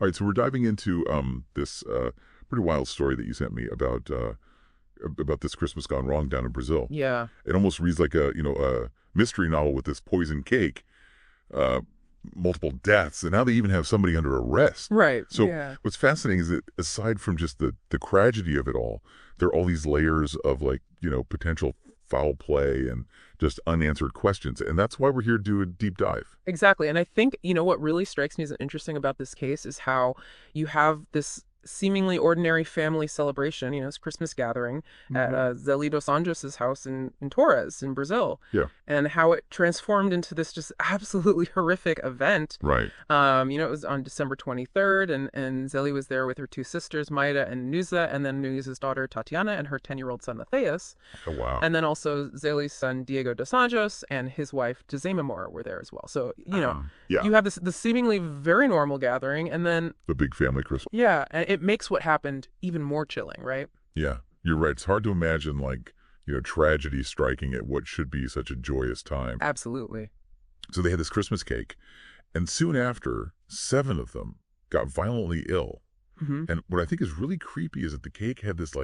All right, so we're diving into this pretty wild story that you sent me about this Christmas gone wrong down in Brazil. Yeah. It almost reads like a mystery novel with this poison cake, uh, multiple deaths, and now they even have somebody under arrest. Right. So Yeah. what's fascinating is that aside from just the tragedy of it all, there are all these layers of potential foul play and just unanswered questions, and that's why we're here to do a deep dive. Exactly. And I think, what really strikes me as interesting about this case is how you have this seemingly ordinary family celebration, this Christmas gathering at Zeli dos Anjos' house in Torres in Brazil, Yeah, and how it transformed into this just absolutely horrific event. right. It was on December 23rd, and Zeli was there with her two sisters, Maida and Nusa, and then Nusa's daughter, Tatiana, and her 10-year-old son, Matthias. Oh, wow. And then also Zeli's son, Diego dos Anjos, and his wife, Deise Moura, were there as well. So, Yeah, you have this seemingly very normal gathering, and then, the big family Christmas. yeah, and it makes what happened even more chilling, right? Yeah, you're right. It's hard to imagine tragedy striking at what should be such a joyous time. Absolutely. So they had this Christmas cake, and soon after, 7 of them got violently ill. Hmm. And what I think is really creepy is that the cake had this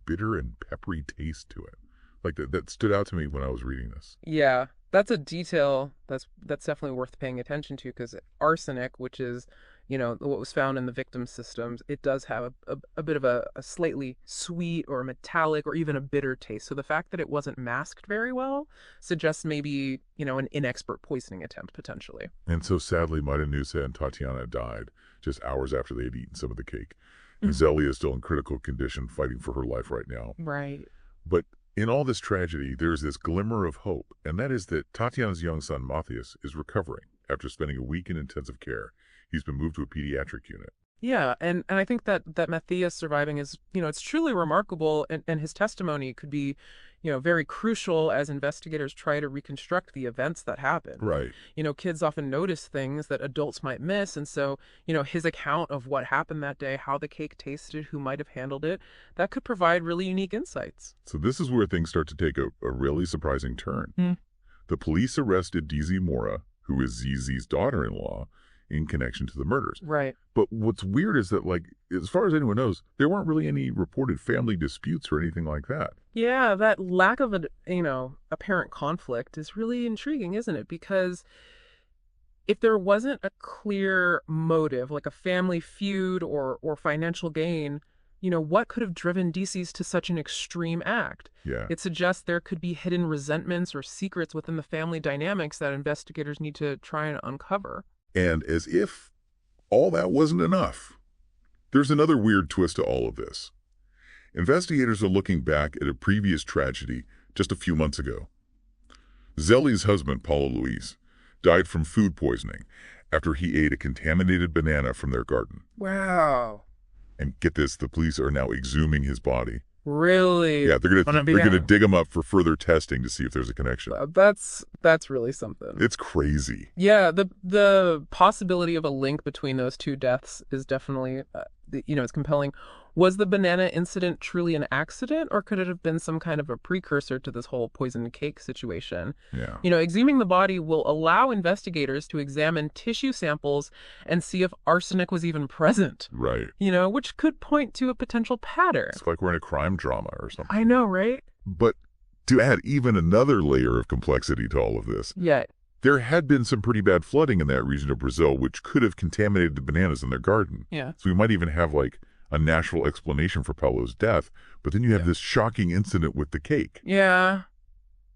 bitter and peppery taste to it. That stood out to me when I was reading this. Yeah, that's a detail that's definitely worth paying attention to, because arsenic, which is, what was found in the victim systems, it does have a bit of a slightly sweet or metallic or even a bitter taste. So the fact that it wasn't masked very well suggests maybe, an inexpert poisoning attempt potentially. And so sadly, Maida Nusa and Tatiana died just hours after they had eaten some of the cake. And Zeli is still in critical condition, fighting for her life right now. Right. But in all this tragedy, there's this glimmer of hope, and that is that Tatiana's young son, Matthias, is recovering after spending a week in intensive care. He's been moved to a pediatric unit. Yeah, and I think that Matthias surviving is, it's truly remarkable, and his testimony could be, very crucial as investigators try to reconstruct the events that happened. Right. Kids often notice things that adults might miss, and so, his account of what happened that day, how the cake tasted, who might have handled it, that could provide really unique insights. So this is where things start to take a really surprising turn. Hmm. The police arrested Deise Moura, who is Zizi's daughter-in-law, in connection to the murders. Right. But what's weird is that, as far as anyone knows, there weren't really any reported family disputes or anything like that. Yeah, that lack of apparent conflict is really intriguing, isn't it? Because if there wasn't a clear motive, like a family feud or financial gain, what could have driven DCs to such an extreme act? Yeah. It suggests there could be hidden resentments or secrets within the family dynamics that investigators need to try and uncover. And as if all that wasn't enough, there's another weird twist to all of this. Investigators are looking back at a previous tragedy just a few months ago. Zeli's husband, Paulo Luis, died from food poisoning after he ate a contaminated banana from their garden. Wow. And get this, the police are now exhuming his body. Really? Yeah, they're gonna dig him up for further testing to see if there's a connection. That's really something. It's crazy. Yeah, the possibility of a link between those two deaths is definitely, it's compelling. Was the banana incident truly an accident, or could it have been some kind of a precursor to this whole poisoned cake situation? Yeah. Exhuming the body will allow investigators to examine tissue samples and see if arsenic was even present. Right. Which could point to a potential pattern. It's like we're in a crime drama or something. I know, right? But to add even another layer of complexity to all of this, Yeah. there had been some pretty bad flooding in that region of Brazil, which could have contaminated the bananas in their garden. Yeah. So we might even have a natural explanation for Paulo's death, but then you have this shocking incident with the cake. Yeah.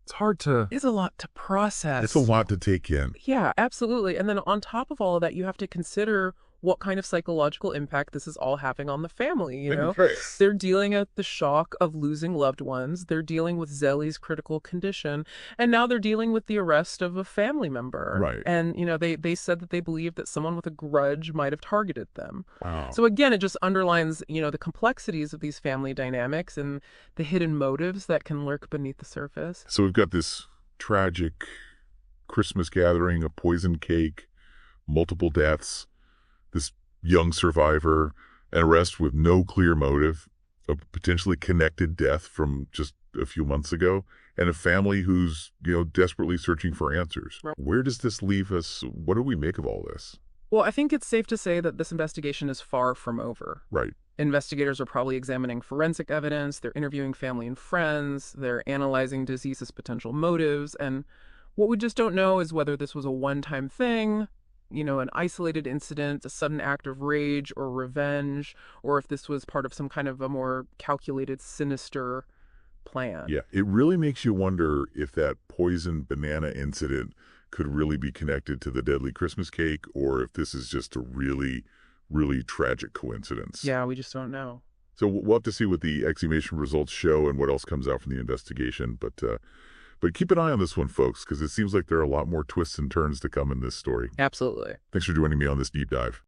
It's hard to... It's a lot to process. It's a lot to take in. Yeah, absolutely. And then on top of all of that, you have to consider what kind of psychological impact this is all having on the family, Right. They're dealing with the shock of losing loved ones. They're dealing with Zeli's critical condition. And now they're dealing with the arrest of a family member. Right. And, they said that they believe that someone with a grudge might have targeted them. Wow. So again, it just underlines, the complexities of these family dynamics and the hidden motives that can lurk beneath the surface. So we've got this tragic Christmas gathering, a poisoned cake, multiple deaths, this young survivor, an arrest with no clear motive, a potentially connected death from just a few months ago, and a family who's, desperately searching for answers. Right. Where does this leave us? What do we make of all this? Well, I think it's safe to say that this investigation is far from over. Right. Investigators are probably examining forensic evidence, they're interviewing family and friends, they're analyzing Daise's potential motives, and what we just don't know is whether this was a one-time thing, an isolated incident, a sudden act of rage or revenge, or if this was part of some kind of a more calculated, sinister plan. Yeah, it really makes you wonder if that poisoned banana incident could really be connected to the deadly Christmas cake, or if this is just a really, really tragic coincidence. Yeah, we just don't know. So we'll have to see what the exhumation results show and what else comes out from the investigation. But keep an eye on this one, folks, because it seems like there are a lot more twists and turns to come in this story. Absolutely. Thanks for joining me on this deep dive.